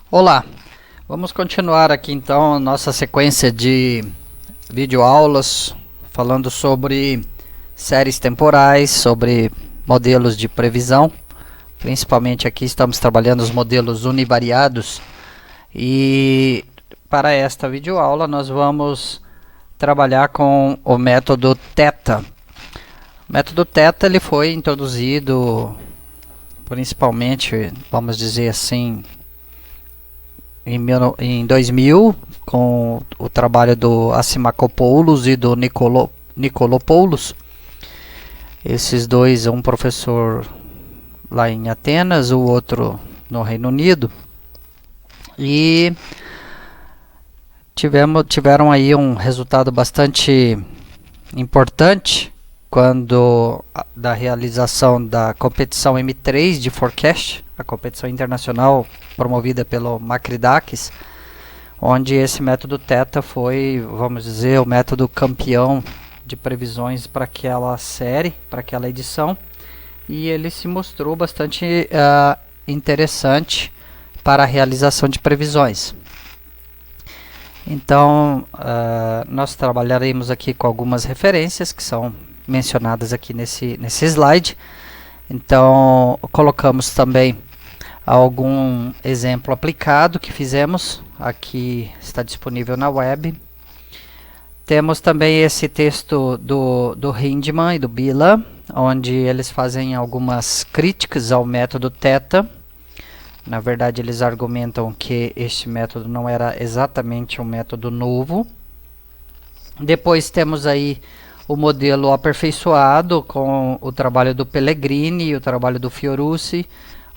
Olá, vamos continuar aqui então a nossa sequência de videoaulas falando sobre séries temporais, sobre modelos de previsão. Principalmente aqui estamos trabalhando os modelos univariados e para esta videoaula nós vamos trabalhar com o método Theta. O método Theta ele foi introduzido principalmente, vamos dizer assim, em 2000, com o trabalho do Assimakopoulos e do Nikolopoulos. Esses dois, um professor lá em Atenas, o outro no Reino Unido. E tiveram aí um resultado bastante importante quando da realização da competição M3 de Forecast, a competição internacional promovida pelo Makridakis, onde esse método Theta foi, vamos dizer, o método campeão de previsões para aquela série, para aquela edição, e ele se mostrou bastante interessante para a realização de previsões. Então, nós trabalharemos aqui com algumas referências que são mencionadas aqui nesse slide. Então, colocamos também algum exemplo aplicado que fizemos, aqui está disponível na web. Temos também esse texto do Hindman e do Bila, onde eles fazem algumas críticas ao método Theta. Na verdade, eles argumentam que este método não era exatamente um método novo. Depois temos aí o modelo aperfeiçoado com o trabalho do Pellegrini, o trabalho do Fiorucci,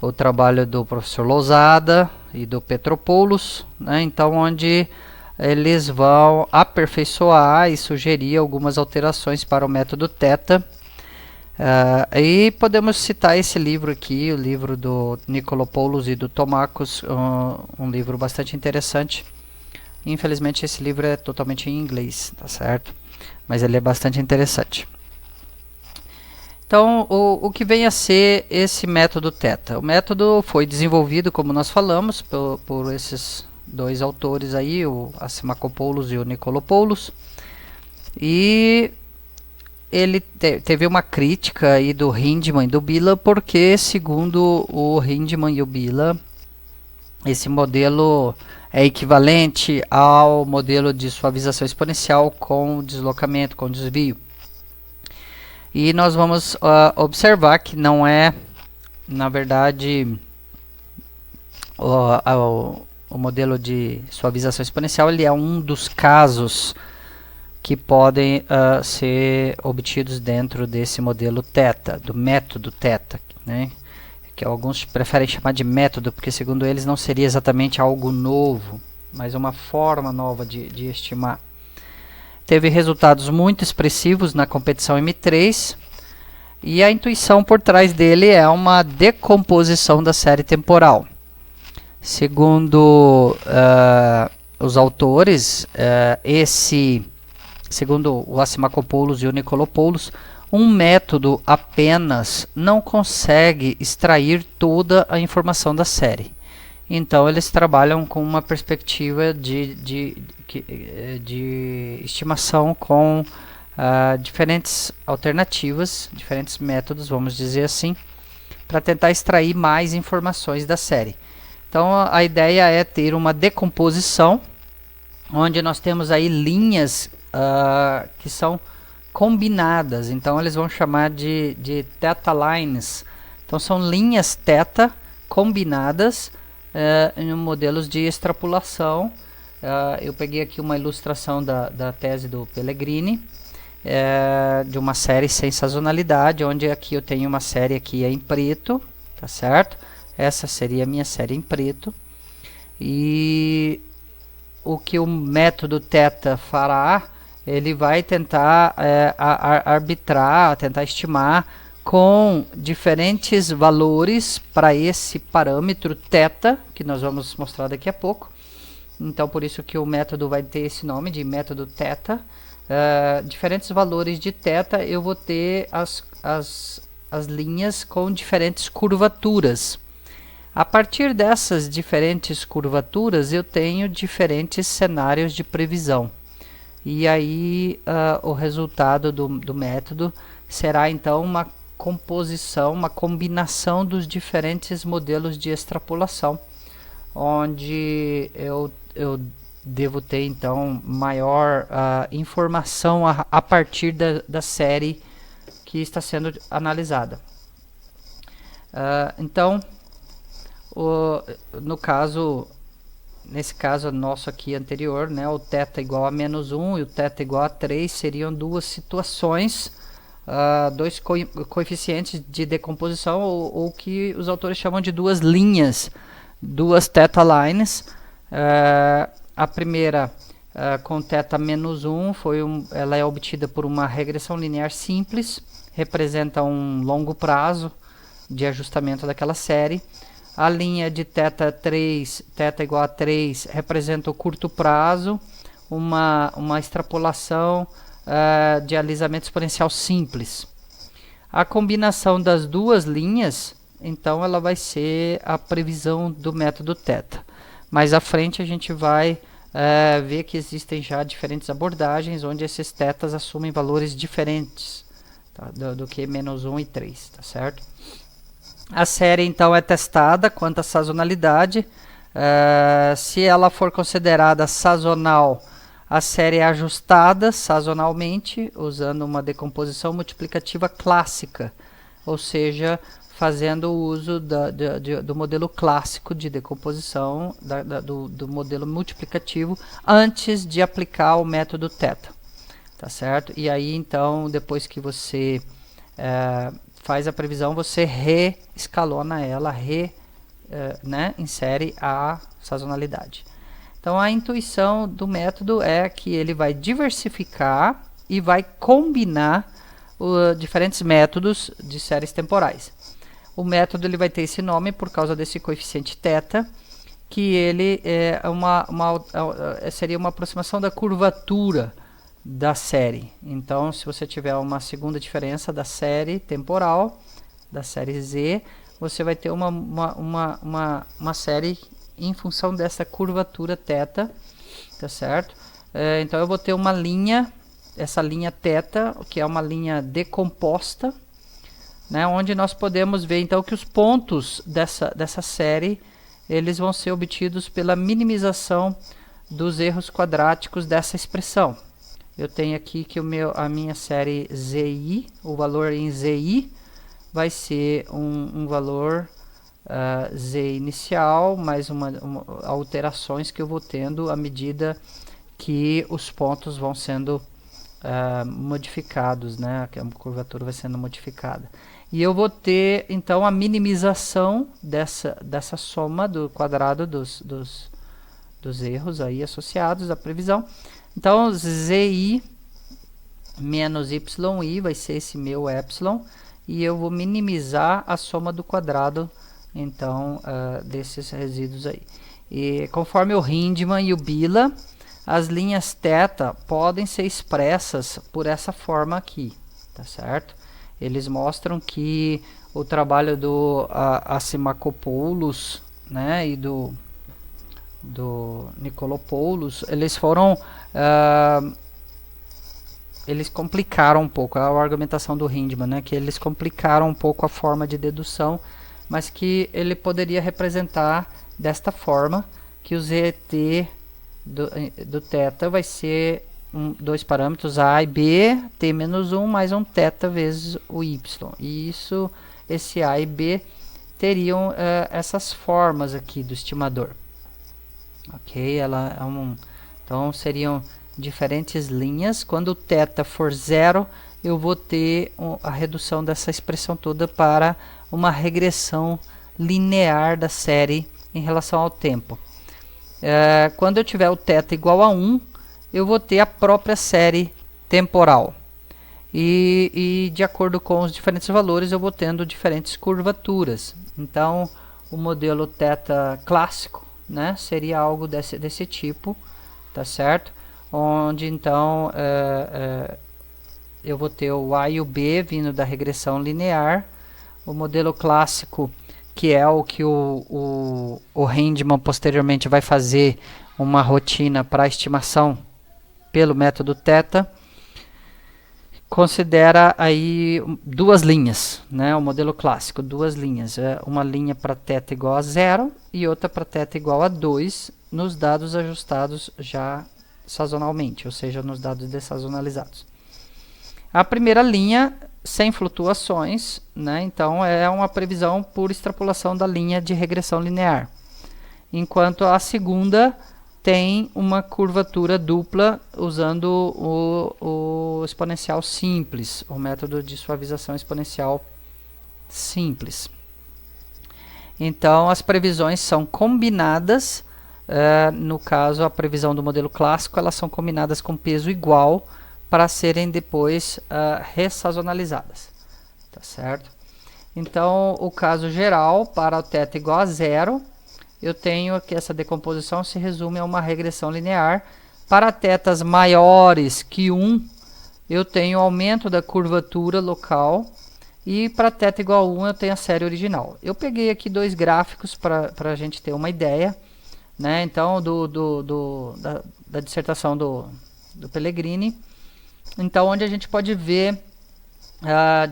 o trabalho do professor Lousada e do Petropoulos, né? Então, onde eles vão aperfeiçoar e sugerir algumas alterações para o método Theta. E podemos citar esse livro aqui, o livro do Nikolopoulos e do Tomakos, um livro bastante interessante. Infelizmente esse livro é totalmente em inglês, tá certo? Mas ele é bastante interessante. Então, o que vem a ser esse método Theta? O método foi desenvolvido, como nós falamos, por esses dois autores aí, o Assimakopoulos e o Nikolopoulos. E ele teve uma crítica aí do Hindman e do Bila, porque, segundo o Hindman e o Bila, esse modelo é equivalente ao modelo de suavização exponencial com deslocamento, com desvio. E nós vamos observar que não é, na verdade, o modelo de suavização exponencial ele é um dos casos que podem ser obtidos dentro desse modelo Theta, do método Theta, né? Que alguns preferem chamar de método, porque segundo eles não seria exatamente algo novo, mas uma forma nova de estimar. Teve resultados muito expressivos na competição M3, e a intuição por trás dele é uma decomposição da série temporal. Segundo os autores, segundo o Assimakopoulos e o Nikolopoulos, um método apenas não consegue extrair toda a informação da série. Então, eles trabalham com uma perspectiva de estimação com diferentes alternativas, diferentes métodos, vamos dizer assim, para tentar extrair mais informações da série. Então, a ideia é ter uma decomposição, onde nós temos aí linhas que são combinadas. Então, eles vão chamar de Theta Lines. Então, são linhas Theta combinadas em modelos de extrapolação. Eu peguei aqui uma ilustração da tese do Pellegrini, de uma série sem sazonalidade, onde aqui eu tenho uma série aqui em preto, tá certo? Essa seria a minha série em preto. E o que o método Theta fará, ele vai tentar arbitrar, tentar estimar com diferentes valores para esse parâmetro Theta, que nós vamos mostrar daqui a pouco. Então, por isso que o método vai ter esse nome de método Theta. Diferentes valores de Theta, eu vou ter as linhas com diferentes curvaturas. A partir dessas diferentes curvaturas, eu tenho diferentes cenários de previsão. E aí, o resultado do método será, então, uma composição, uma combinação dos diferentes modelos de extrapolação, onde eu devo ter, então, maior informação a partir da série que está sendo analisada. Então, nesse caso nosso aqui anterior, né, o θ igual a -1 e o θ igual a 3 seriam duas situações, dois coeficientes de decomposição, ou que os autores chamam de duas linhas, duas θ lines. A primeira, com θ -1, ela é obtida por uma regressão linear simples, representa um longo prazo de ajustamento daquela série. A linha de θ igual a 3 representa o curto prazo, uma extrapolação de alisamento exponencial simples. A combinação das duas linhas, então, ela vai ser a previsão do método θ. Mais à frente a gente vai ver que existem já diferentes abordagens onde esses θs assumem valores diferentes, tá, do que -1 e 3, tá certo? A série, então, é testada quanto à sazonalidade. Se ela for considerada sazonal, a série é ajustada sazonalmente, usando uma decomposição multiplicativa clássica, ou seja, fazendo uso do modelo clássico de decomposição, do modelo multiplicativo, antes de aplicar o método θ. Tá certo? E aí, então, depois que você faz a previsão, você reescalona ela, insere a sazonalidade. Então, a intuição do método é que ele vai diversificar e vai combinar diferentes métodos de séries temporais. O método ele vai ter esse nome por causa desse coeficiente θ, que ele seria uma aproximação da curvatura da série. Então, se você tiver uma segunda diferença da série temporal, da série Z, você vai ter uma série em função dessa curvatura θ, tá certo? Então, eu vou ter uma linha, essa linha θ, que é uma linha decomposta, né, onde nós podemos ver, então, que os pontos dessa série, eles vão ser obtidos pela minimização dos erros quadráticos dessa expressão. Eu tenho aqui que a minha série ZI, o valor em ZI, vai ser um valor Z inicial, mais alterações que eu vou tendo à medida que os pontos vão sendo modificados, né? Que a curvatura vai sendo modificada. E eu vou ter, então, a minimização dessa soma do quadrado dos erros aí associados à previsão. Então, ZI menos YI vai ser esse meu epsilon, e eu vou minimizar a soma do quadrado, então, desses resíduos aí. E conforme o Hindman e o Bila, as linhas θ podem ser expressas por essa forma aqui, tá certo? Eles mostram que o trabalho do Assimakopoulos, né, e do Nikolopoulos, eles complicaram um pouco a argumentação do Hindman, né, que eles complicaram um pouco a forma de dedução, mas que ele poderia representar desta forma, que o ZT do θ vai ser dois parâmetros A e B, T menos 1 mais um θ vezes o Y. E esse A e B teriam essas formas aqui do estimador. Ok? Então seriam diferentes linhas. Quando o θ for 0, eu vou ter a redução dessa expressão toda para uma regressão linear da série em relação ao tempo. Quando eu tiver o θ igual a 1, eu vou ter a própria série temporal. E de acordo com os diferentes valores, eu vou tendo diferentes curvaturas. Então, o modelo θ clássico, né, seria algo desse tipo, tá certo? Onde, então, eu vou ter o A e o B vindo da regressão linear. O modelo clássico que é o que o Hindman posteriormente vai fazer uma rotina para estimação pelo método θ, considera aí duas linhas, né? O modelo clássico, duas linhas, uma linha para θ igual a 0 e outra para θ igual a 2 nos dados ajustados já sazonalmente, ou seja, nos dados dessazonalizados. A primeira linha sem flutuações, né? Então é uma previsão por extrapolação da linha de regressão linear, enquanto a segunda tem uma curvatura dupla usando o exponencial simples, o método de suavização exponencial simples. Então as previsões são combinadas, no caso a previsão do modelo clássico, elas são combinadas com peso igual para serem depois ressazonalizadas, tá certo? Então o caso geral para o θ igual a 0, eu tenho que essa decomposição se resume a uma regressão linear. Para θs maiores que 1, eu tenho aumento da curvatura local, e para θ igual a 1 eu tenho a série original. Eu peguei aqui dois gráficos para a gente ter uma ideia, né? Então da dissertação do Pellegrini, então onde a gente pode ver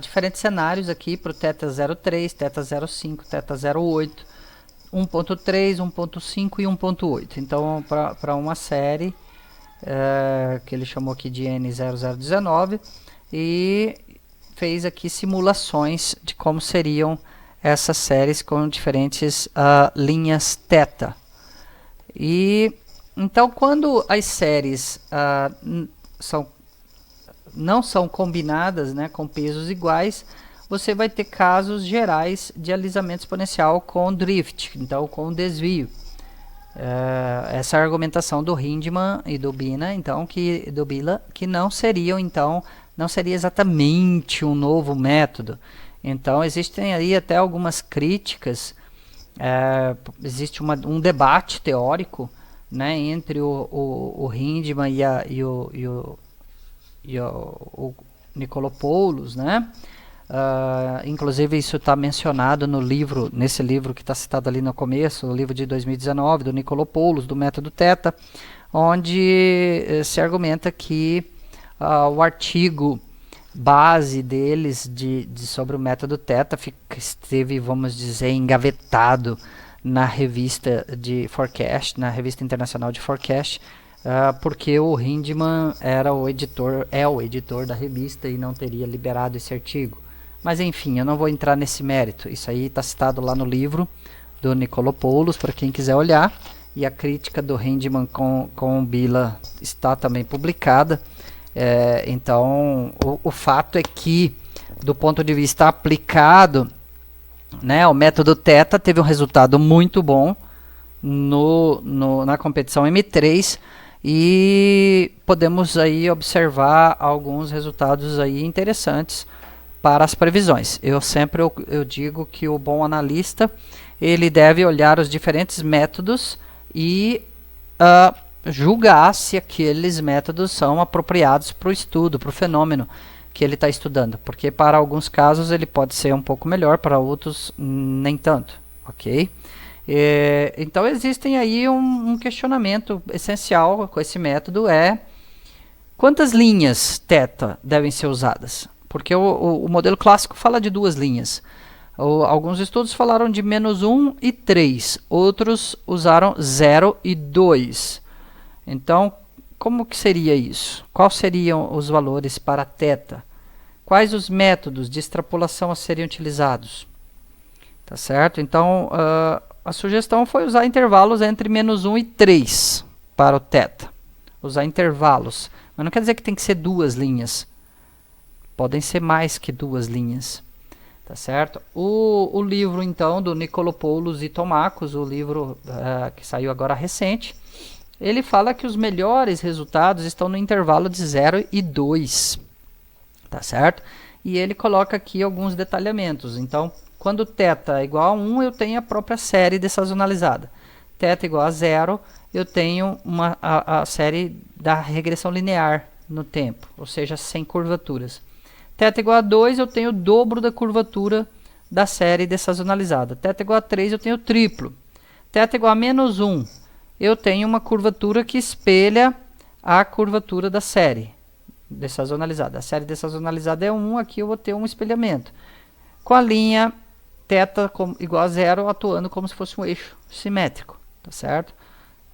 diferentes cenários aqui para o θ03, θ05, θ08, 1.3, 1.5 e 1.8. Então, para uma série que ele chamou aqui de N0019, e fez aqui simulações de como seriam essas séries com diferentes linhas θ. E então, quando as séries não são combinadas, né, com pesos iguais, você vai ter casos gerais de alisamento exponencial com drift, então com desvio. Essa é a argumentação do Hindman e do Bina, então do Bila, que não seria exatamente um novo método. Então existem aí até algumas críticas, existe um debate teórico, né, entre o Hindman e o Nikolopoulos, né? Inclusive isso está mencionado nesse livro que está citado ali no começo, o livro de 2019 do Nikolopoulos, do método θ, onde se argumenta que o artigo base deles sobre o método θ esteve, vamos dizer, engavetado na revista de Forecast, na revista internacional de Forecast, porque o Hindman é o editor da revista e não teria liberado esse artigo. Mas enfim, eu não vou entrar nesse mérito. Isso aí está citado lá no livro do Nikolopoulos, para quem quiser olhar. E a crítica do Hindman com o Bila está também publicada. Então, o fato é que, do ponto de vista aplicado, né, o método θ teve um resultado muito bom na competição M3, e podemos aí observar alguns resultados aí interessantes para as previsões. Eu digo que o bom analista, ele deve olhar os diferentes métodos e julgar se aqueles métodos são apropriados para o estudo, para o fenômeno que ele está estudando, porque para alguns casos ele pode ser um pouco melhor, para outros nem tanto, ok? Então existem aí um questionamento essencial com esse método, quantas linhas θ devem ser usadas? Porque o modelo clássico fala de duas linhas. Alguns estudos falaram de -1 e 3, outros usaram 0 e 2. Então, como que seria isso? Quais seriam os valores para θ? Quais os métodos de extrapolação a serem utilizados? Tá certo? Então, a sugestão foi usar intervalos entre -1 e 3 para o θ. Usar intervalos. Mas não quer dizer que tem que ser duas linhas. Podem ser mais que duas linhas. Tá certo? O livro, então, do Nikolopoulos e Tomacos, o livro que saiu agora recente, ele fala que os melhores resultados estão no intervalo de 0 e 2. Tá certo? E ele coloca aqui alguns detalhamentos. Então, quando θ é igual a 1, eu tenho a própria série dessazonalizada. θ igual a 0, eu tenho a série da regressão linear no tempo, ou seja, sem curvaturas. θ igual a 2, eu tenho o dobro da curvatura da série dessazonalizada. Θ igual a 3, eu tenho o triplo. Θ igual a menos 1, eu tenho uma curvatura que espelha a curvatura da série dessazonalizada. A série dessazonalizada é 1, aqui eu vou ter um espelhamento. Com a linha θ igual a 0, atuando como se fosse um eixo simétrico, tá certo?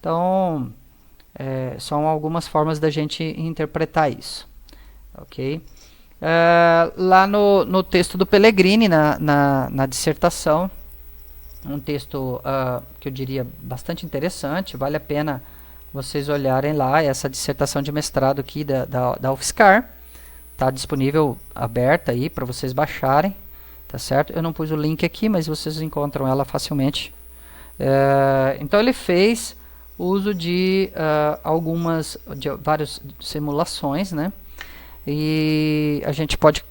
Então, são algumas formas da gente interpretar isso, ok? Lá no texto do Pellegrini, na dissertação, um texto que eu diria bastante interessante, vale a pena vocês olharem lá, essa dissertação de mestrado aqui da UFSCar, está disponível, aberta aí para vocês baixarem, tá certo? Eu não pus o link aqui, mas vocês encontram ela facilmente. Então ele fez uso de várias simulações, né? E a gente pode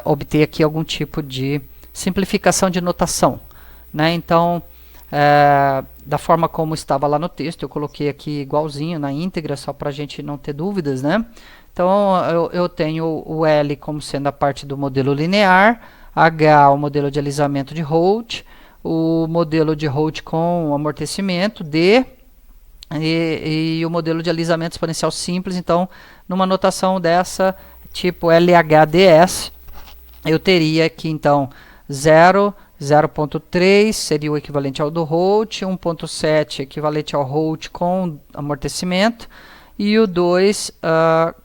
obter aqui algum tipo de simplificação de notação, né? Então, da forma como estava lá no texto, eu coloquei aqui igualzinho na íntegra, só para a gente não ter dúvidas, né? Então, eu tenho o L como sendo a parte do modelo linear, H o modelo de alisamento de Holt, o modelo de Holt com amortecimento, D, e o modelo de alisamento exponencial simples. Então, numa notação dessa, tipo LHDS, eu teria aqui, então, 0, 0.3 seria o equivalente ao do Holt, 1.7 equivalente ao Holt com amortecimento, e o 2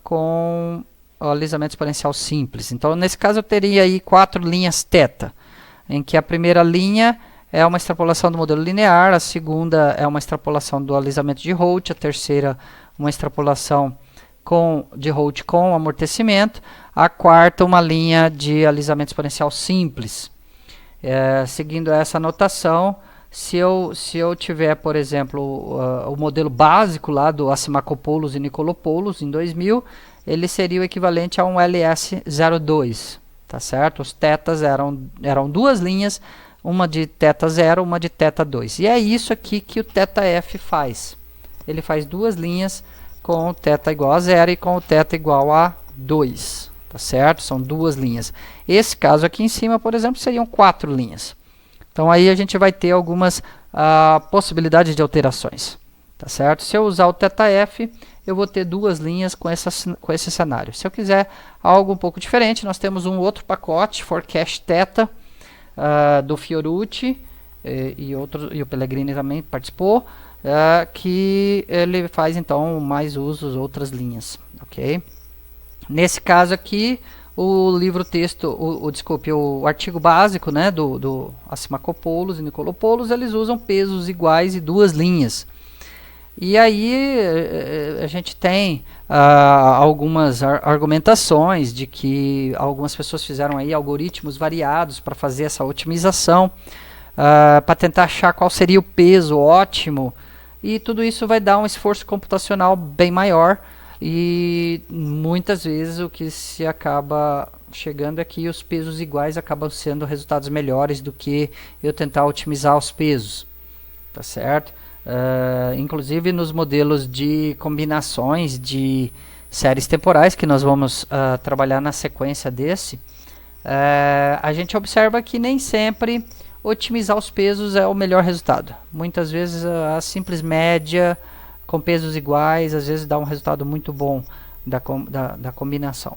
com o alisamento exponencial simples. Então, nesse caso, eu teria aí 4 linhas θ, em que a primeira linha é uma extrapolação do modelo linear, a segunda é uma extrapolação do alisamento de Holt, a terceira uma extrapolação de Holt com amortecimento, a quarta uma linha de alisamento exponencial simples. Seguindo essa notação, se eu tiver, por exemplo, o modelo básico lá do Asimacopoulos e Nikolopoulos em 2000, ele seria o equivalente a um LS02, tá certo? Os θs eram duas linhas, uma de θ0, uma de θ2. E é isso aqui que o θF faz. Ele faz duas linhas com o θ igual a 0 e com o θ igual a 2. Tá certo? São duas linhas. Esse caso aqui em cima, por exemplo, seriam 4 linhas. Então aí a gente vai ter algumas possibilidades de alterações. Tá certo? Se eu usar o θF, eu vou ter duas linhas com esse cenário. Se eu quiser algo um pouco diferente, nós temos um outro pacote, Forecast Theta, do Fiorucci, e o Pellegrini também participou, que ele faz então mais usos, outras linhas, ok? Nesse caso aqui, o livro-texto, desculpe, o artigo básico, né, do Asimacopoulos e Nikolopoulos, eles usam pesos iguais e duas linhas. E aí a gente tem algumas argumentações de que algumas pessoas fizeram aí algoritmos variados para fazer essa otimização, para tentar achar qual seria o peso ótimo, e tudo isso vai dar um esforço computacional bem maior, e muitas vezes o que se acaba chegando é que os pesos iguais acabam sendo resultados melhores do que eu tentar otimizar os pesos, tá certo? Inclusive nos modelos de combinações de séries temporais, que nós vamos trabalhar na sequência desse, a gente observa que nem sempre otimizar os pesos é o melhor resultado. Muitas vezes a simples média com pesos iguais às vezes dá um resultado muito bom da combinação.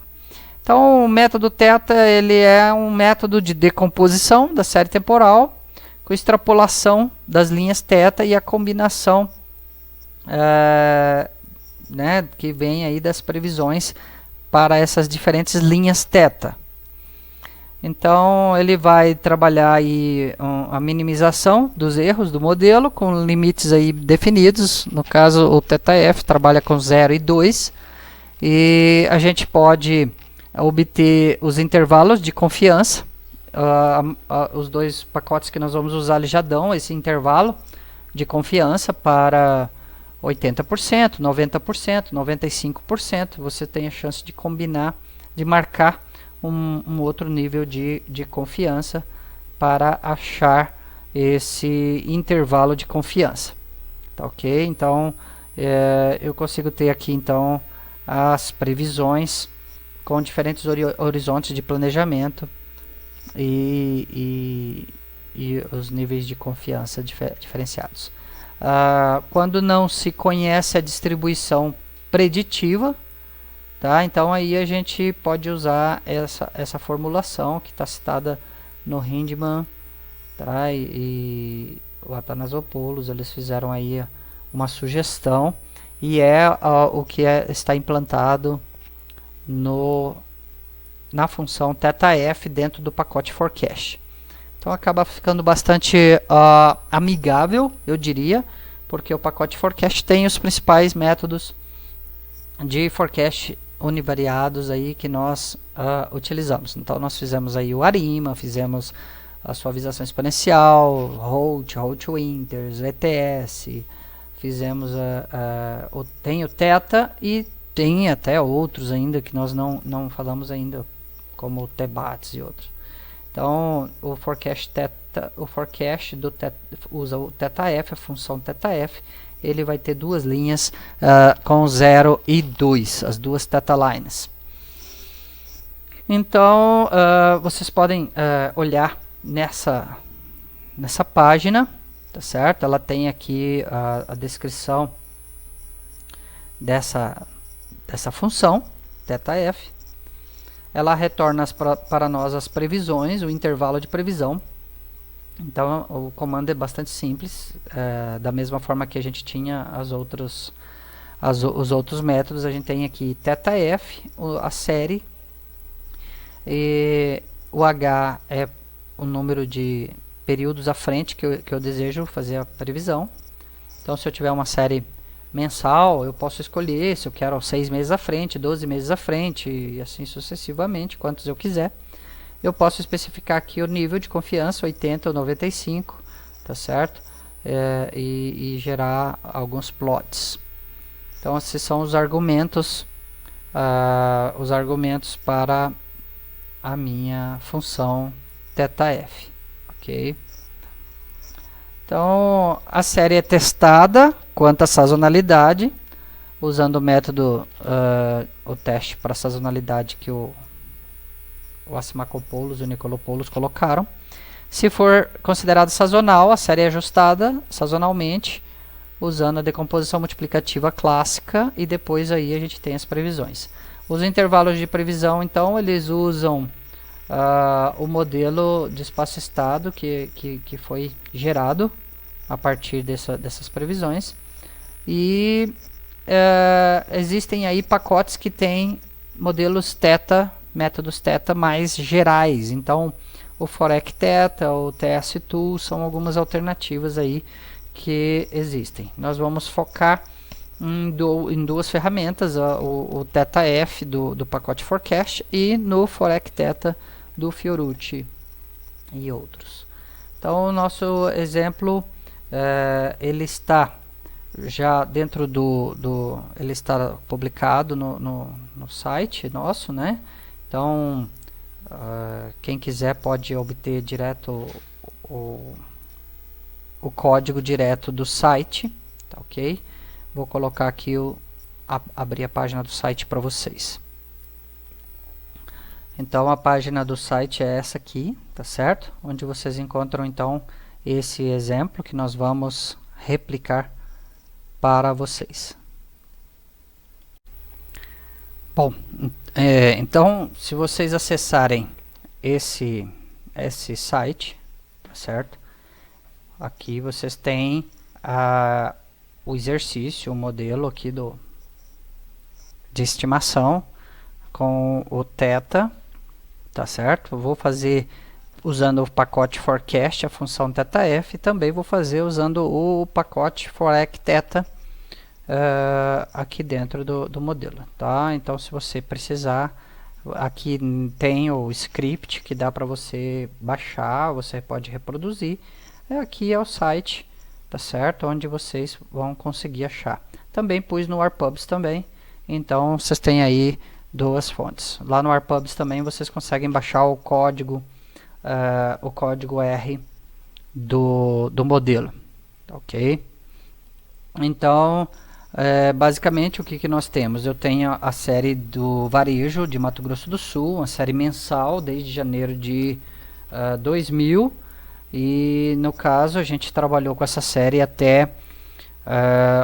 Então o método θ, ele é um método de decomposição da série temporal com extrapolação das linhas θ e a combinação né, que vem aí das previsões para essas diferentes linhas θ. Então ele vai trabalhar aí a minimização dos erros do modelo com limites aí definidos. No caso o θF trabalha com 0 e 2, e a gente pode obter os intervalos de confiança. Os dois pacotes que nós vamos usar já dão esse intervalo de confiança para 80%, 90%, 95%. Você tem a chance de combinar, de marcar um outro nível de confiança para achar esse intervalo de confiança, tá ok? Então eu consigo ter aqui então as previsões com diferentes horizontes de planejamento e os níveis de confiança diferenciados. Quando não se conhece a distribuição preditiva, tá? Então aí a gente pode usar essa formulação que está citada no Hindman, tá? E o Athanasopoulos, eles fizeram aí uma sugestão, e o que está implantado na função θF dentro do pacote forecast. Então acaba ficando bastante amigável, eu diria, porque o pacote forecast tem os principais métodos de forecast univariados aí que nós utilizamos. Então nós fizemos aí o ARIMA, fizemos a suavização exponencial, Holt Winters, ETS, fizemos tem o θ, e tem até outros ainda que nós não falamos ainda, como o TBATS e outros. Então o forecast usa o θF, a função θF. Ele vai ter duas linhas com 0 e 2, as duas θ lines. Então vocês podem olhar nessa página, tá certo? Ela tem aqui a descrição dessa função θF. Ela retorna para nós as previsões, o intervalo de previsão. Então o comando é bastante simples, da mesma forma que a gente tinha os outros métodos. A gente tem aqui θF, a série, e o H é o número de períodos à frente que eu desejo fazer a previsão. Então se eu tiver uma série mensal, eu posso escolher se eu quero 6 meses à frente, 12 meses à frente, e assim sucessivamente, quantos eu quiser. Eu posso especificar aqui o nível de confiança, 80 ou 95, tá certo? E gerar alguns plots. Então esses são os argumentos para a minha função θF, ok? Então a série é testada quanto à sazonalidade, usando o método, o teste para sazonalidade que o Assimakopoulos e o Nikolopoulos colocaram. Se for considerado sazonal, a série é ajustada sazonalmente, usando a decomposição multiplicativa clássica, e depois aí a gente tem as previsões. Os intervalos de previsão, então, eles usam o modelo de espaço-estado que foi gerado a partir dessas previsões. E existem aí pacotes que têm modelos θ, métodos θ mais gerais. Então o Forec θ, o TS2 são algumas alternativas aí que existem. Nós vamos focar em duas ferramentas, o θF do pacote forecast e no Forec θ do Fiorucci e outros. Então o nosso exemplo, ele está já dentro ele está publicado no site nosso, né? Então quem quiser pode obter direto o código direto do site, tá ok? Vou colocar aqui abrir a página do site para vocês. Então a página do site é essa aqui, tá certo? Onde vocês encontram então esse exemplo que nós vamos replicar para vocês. Bom, então se vocês acessarem esse site, tá certo? Aqui vocês têm o exercício, o modelo aqui de estimação com o θ, tá certo? Eu vou fazer usando o pacote forecast, a função θF, e também vou fazer usando o pacote forec θ aqui dentro do modelo, tá? Então se você precisar, aqui tem o script que dá para você baixar, você pode reproduzir. Aqui é o site, tá certo? Onde vocês vão conseguir achar. Também pus no Arpubs também, então vocês têm aí duas fontes. Lá no Arpubs também vocês conseguem baixar o código R do modelo, ok? Então basicamente o que nós temos? Eu tenho a série do varejo de Mato Grosso do Sul, uma série mensal desde janeiro de 2000, e no caso a gente trabalhou com essa série até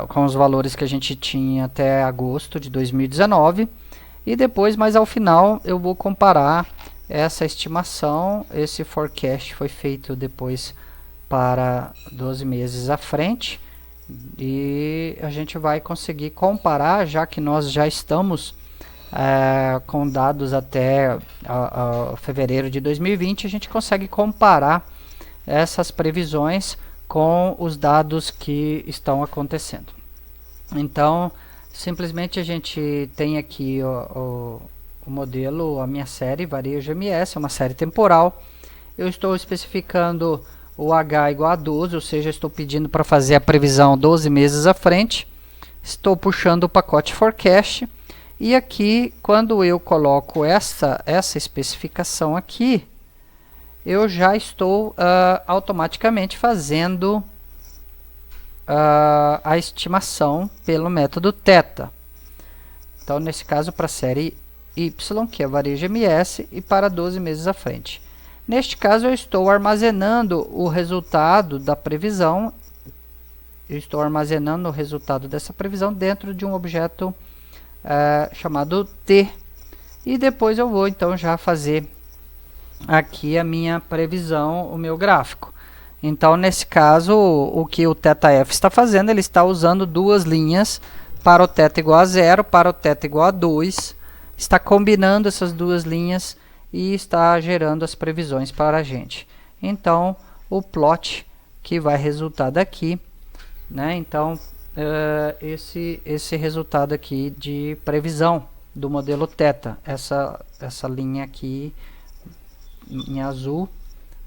com os valores que a gente tinha até agosto de 2019, e depois mais ao final eu vou comparar essa estimação. Esse forecast foi feito depois para 12 meses à frente, e a gente vai conseguir comparar, já que nós já estamos com dados até fevereiro de 2020, a gente consegue comparar essas previsões com os dados que estão acontecendo. Então, simplesmente a gente tem aqui o modelo, a minha série Varejo MS, é uma série temporal. Eu estou especificando o H igual a 12, ou seja, estou pedindo para fazer a previsão 12 meses à frente. Estou puxando o pacote forecast, e aqui, quando eu coloco essa especificação aqui, eu já estou automaticamente fazendo a estimação pelo método θ. Então, nesse caso, para a série Y, que é Varejo MS, e para 12 meses à frente. Neste caso, eu estou armazenando o resultado da previsão. Eu estou armazenando o resultado dessa previsão dentro de um objeto chamado T. E depois eu vou, então, já fazer aqui a minha previsão, o meu gráfico. Então, nesse caso, o que o θF está fazendo, ele está usando duas linhas para o θ igual a 0, para o θ igual a 2, está combinando essas duas linhas e está gerando as previsões para a gente. Então, o plot que vai resultar daqui, né? Então, esse resultado aqui de previsão do modelo θ, essa linha aqui em azul,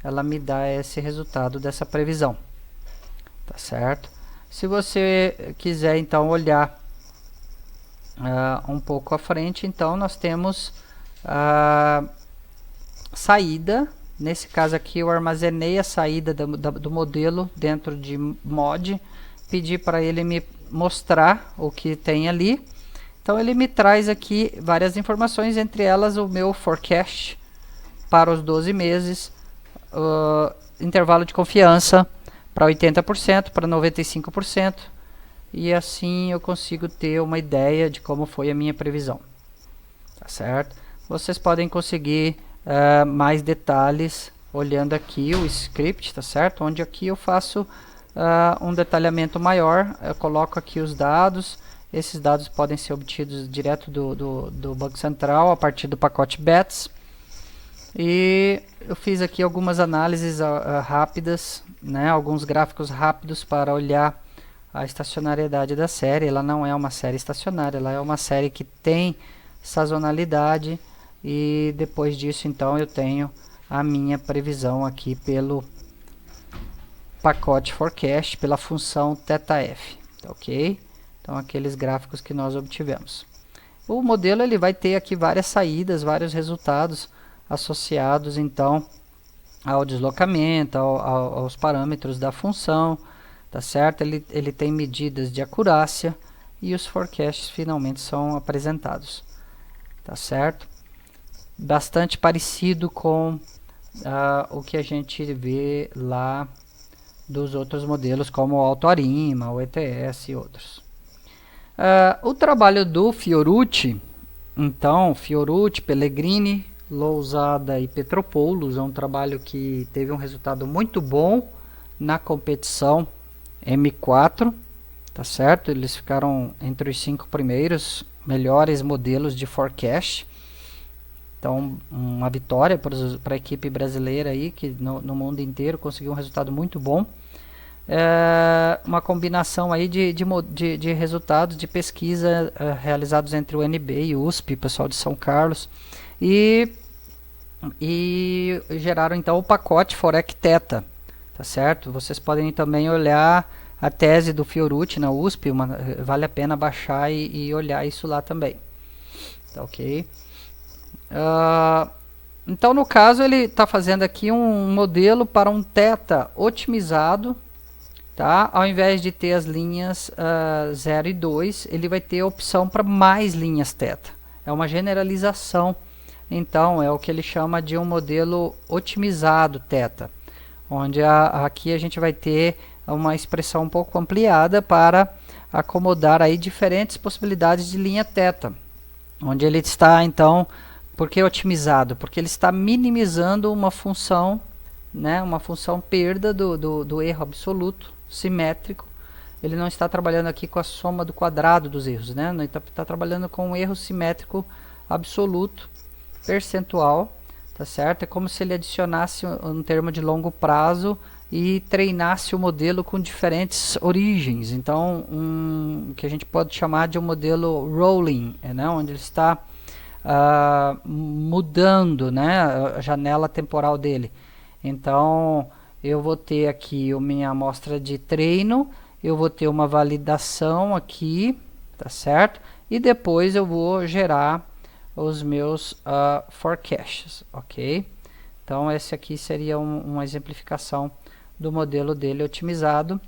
ela me dá esse resultado dessa previsão, tá certo? Se você quiser então olhar um pouco à frente, então nós temos a saída. Nesse caso aqui eu armazenei a saída do modelo dentro de mod, pedi para ele me mostrar o que tem ali. Então ele me traz aqui várias informações, entre elas o meu forecast para os 12 meses, intervalo de confiança para 80%, para 95%, e assim eu consigo ter uma ideia de como foi a minha previsão, tá certo? Vocês podem conseguir mais detalhes olhando aqui o script, tá certo? Onde aqui eu faço um detalhamento maior, eu coloco aqui os dados. Esses dados podem ser obtidos direto do Banco Central a partir do pacote BETS. E eu fiz aqui algumas análises rápidas, né, alguns gráficos rápidos para olhar a estacionariedade da série. Ela não é uma série estacionária, ela é uma série que tem sazonalidade, e depois disso então eu tenho a minha previsão aqui pelo pacote forecast, pela função θF, ok? Então aqueles gráficos que nós obtivemos. O modelo ele vai ter aqui várias saídas, vários resultados associados então ao deslocamento, aos parâmetros da função, tá certo? Ele tem medidas de acurácia, e os forecasts finalmente são apresentados, tá certo? Bastante parecido com o que a gente vê lá dos outros modelos, como o AutoArima, o ETS e outros. O trabalho do Fiorucci, então, Fiorucci, Pellegrini, Lousada e Petropoulos, é um trabalho que teve um resultado muito bom na competição M4, tá certo? Eles ficaram entre os 5 primeiros melhores modelos de forecast. Então, uma vitória para a equipe brasileira aí, que no mundo inteiro conseguiu um resultado muito bom. Uma combinação aí de resultados de pesquisa realizados entre o UNB e o USP, pessoal de São Carlos, e geraram então o pacote Forec Theta, tá certo? Vocês podem também olhar a tese do Fiorucci na USP, vale a pena baixar e olhar isso lá também, tá ok? Então no caso ele está fazendo aqui um modelo para um θ otimizado, tá? Ao invés de ter as linhas 0 e 2, ele vai ter a opção para mais linhas θ. É uma generalização então é o que ele chama de um modelo otimizado θ, onde aqui a gente vai ter uma expressão um pouco ampliada para acomodar aí diferentes possibilidades de linha θ, onde ele está então, por que otimizado? Porque ele está minimizando uma função, né, uma função perda do erro absoluto simétrico. Ele não está trabalhando aqui com a soma do quadrado dos erros, né? Ele está trabalhando com um erro simétrico absoluto, percentual, tá certo? É como se ele adicionasse um termo de longo prazo e treinasse o modelo com diferentes origens. Então, que a gente pode chamar de um modelo rolling, né? Onde ele está mudando, né, a janela temporal dele. Então, eu vou ter aqui a minha amostra de treino, eu vou ter uma validação aqui, tá certo? E depois eu vou gerar os meus forecasts, ok? Então, esse aqui seria uma exemplificação do modelo dele otimizado,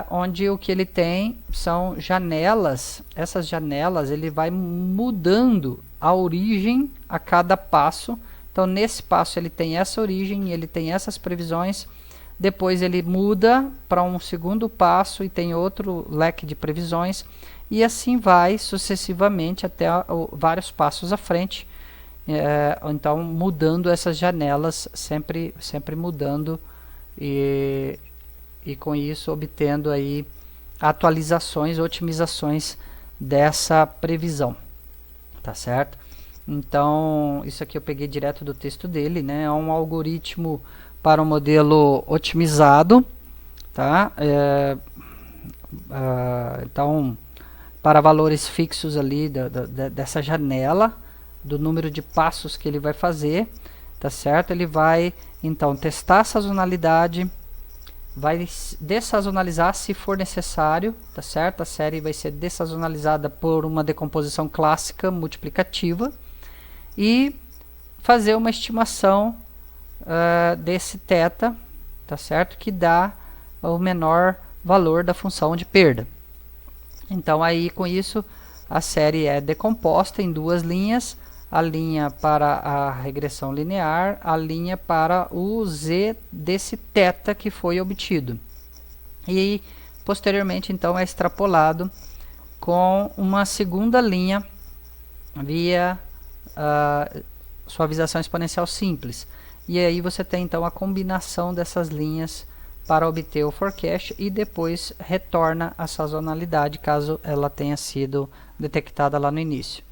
onde o que ele tem são janelas. Essas janelas ele vai mudando a origem a cada passo. Então, nesse passo ele tem essa origem, ele tem essas previsões, depois ele muda para um segundo passo e tem outro leque de previsões, e assim vai sucessivamente até vários passos à frente. Então, mudando essas janelas, sempre mudando, e com isso obtendo aí atualizações, otimizações dessa previsão, tá certo? Então, isso aqui eu peguei direto do texto dele, né? É um algoritmo para um modelo otimizado, tá? Então, para valores fixos ali dessa janela, do número de passos que ele vai fazer, tá certo? Ele vai, então, testar a sazonalidade, vai dessazonalizar se for necessário, tá certo? A série vai ser dessazonalizada por uma decomposição clássica multiplicativa e fazer uma estimação desse θ, tá certo? Que dá o menor valor da função de perda. Então aí com isso a série é decomposta em duas linhas, a linha para a regressão linear, a linha para o z desse θ que foi obtido. E posteriormente então é extrapolado com uma segunda linha via suavização exponencial simples. E aí você tem então a combinação dessas linhas para obter o forecast e depois retorna a sazonalidade caso ela tenha sido detectada lá no início.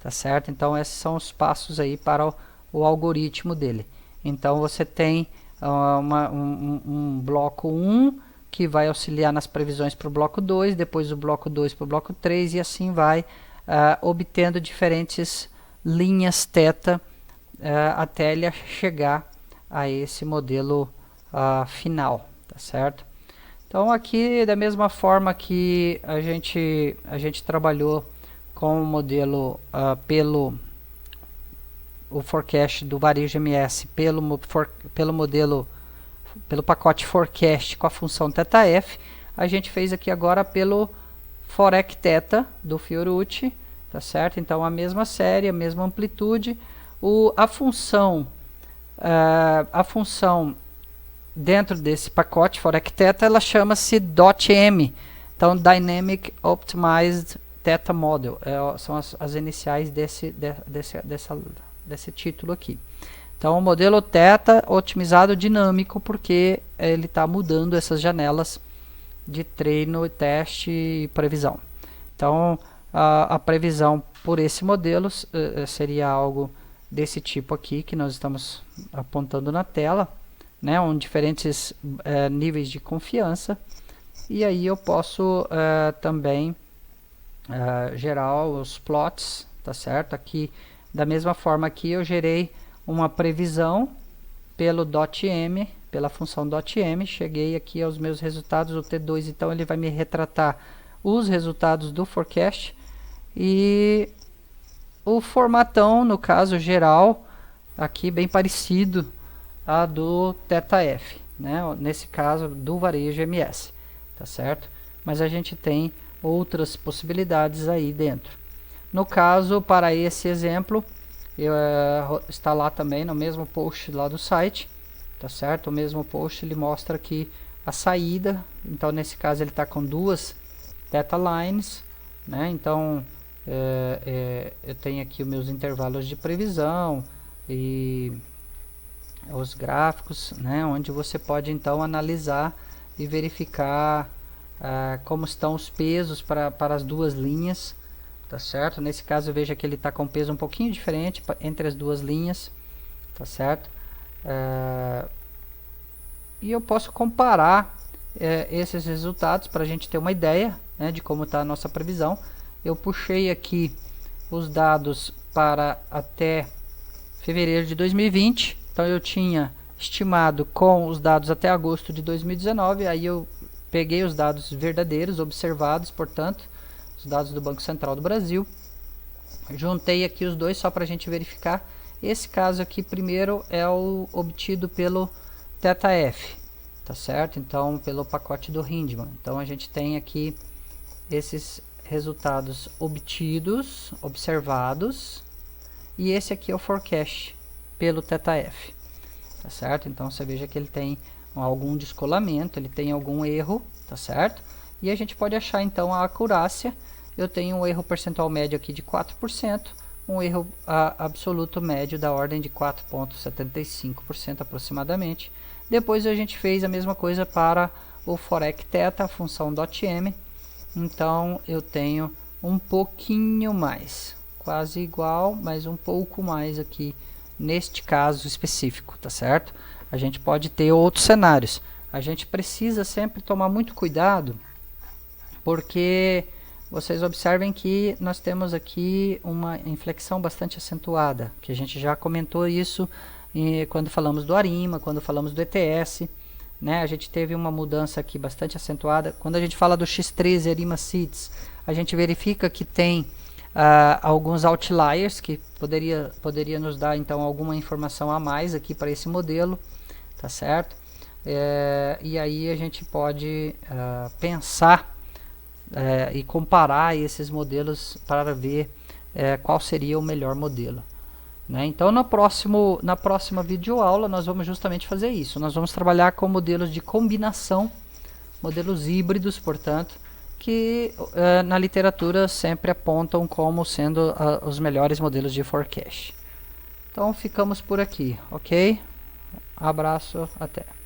Tá certo? Então esses são os passos aí para o algoritmo dele. Então você tem um bloco 1 que vai auxiliar nas previsões para o bloco 2, depois o bloco 2 para o bloco 3 e assim vai obtendo diferentes linhas θ até ele chegar a esse modelo final, tá certo? Então aqui da mesma forma que a gente trabalhou com o modelo o forecast do varejo MS pelo pacote forecast com a função θF, a gente fez aqui agora pelo forec θ do Fiorucci, tá certo? Então a mesma série, a mesma amplitude, a função dentro desse pacote forec θ, ela chama-se .m, então Dynamic Optimized Theta Model, são as iniciais desse título aqui. Então o modelo θ otimizado dinâmico, porque ele está mudando essas janelas de treino, teste e previsão. Então a previsão por esse modelo seria algo desse tipo aqui que nós estamos apontando na tela, né, com diferentes níveis de confiança, e aí eu posso também gerar os plots, tá certo? Aqui da mesma forma aqui eu gerei uma previsão pelo .m, pela função .m, cheguei aqui aos meus resultados, o T2 então ele vai me retratar os resultados do forecast, e o formatão, no caso geral, aqui bem parecido a do θF, né? Nesse caso do varejo MS, tá certo? Mas a gente tem outras possibilidades aí dentro. No caso, para esse exemplo, está lá também no mesmo post lá do site, tá certo? O mesmo post ele mostra aqui a saída, então nesse caso ele está com duas data lines, né? Então eu tenho aqui os meus intervalos de previsão e os gráficos, né? Onde você pode então analisar e verificar como estão os pesos para as duas linhas, tá certo? Nesse caso veja que ele está com peso um pouquinho diferente entre as duas linhas, tá certo? E eu posso comparar esses resultados para a gente ter uma ideia, né, de como está a nossa previsão. Eu puxei aqui os dados para até fevereiro de 2020, então eu tinha estimado com os dados até agosto de 2019, aí eu peguei os dados verdadeiros, observados, portanto, os dados do Banco Central do Brasil, juntei aqui os dois só para a gente verificar. Esse caso aqui primeiro é o obtido pelo TetaF, tá certo? Então pelo pacote do Hindman. Então a gente tem aqui esses resultados obtidos, observados, e esse aqui é o forecast pelo TetaF, tá certo? Então você veja que ele tem algum descolamento, ele tem algum erro, tá certo? E a gente pode achar então a acurácia. Eu tenho um erro percentual médio aqui de 4%, um erro absoluto médio da ordem de 4,75% aproximadamente. Depois a gente fez a mesma coisa para o Forex Theta, a função .m. Então eu tenho um pouquinho mais, quase igual, mas um pouco mais aqui neste caso específico, tá certo? A gente pode ter outros cenários. A gente precisa sempre tomar muito cuidado, porque vocês observem que nós temos aqui uma inflexão bastante acentuada, que a gente já comentou isso quando falamos do ARIMA, quando falamos do ETS, né? A gente teve uma mudança aqui bastante acentuada. Quando a gente fala do X13 ARIMA Seeds, a gente verifica que tem alguns outliers que poderia nos dar então alguma informação a mais aqui para esse modelo, tá certo? E aí a gente pode pensar e comparar esses modelos para ver qual seria o melhor modelo, né? Então na próxima videoaula nós vamos justamente fazer isso. Nós vamos trabalhar com modelos de combinação, modelos híbridos, portanto, que na literatura sempre apontam como sendo os melhores modelos de forecast. Então ficamos por aqui, ok? Abraço, até!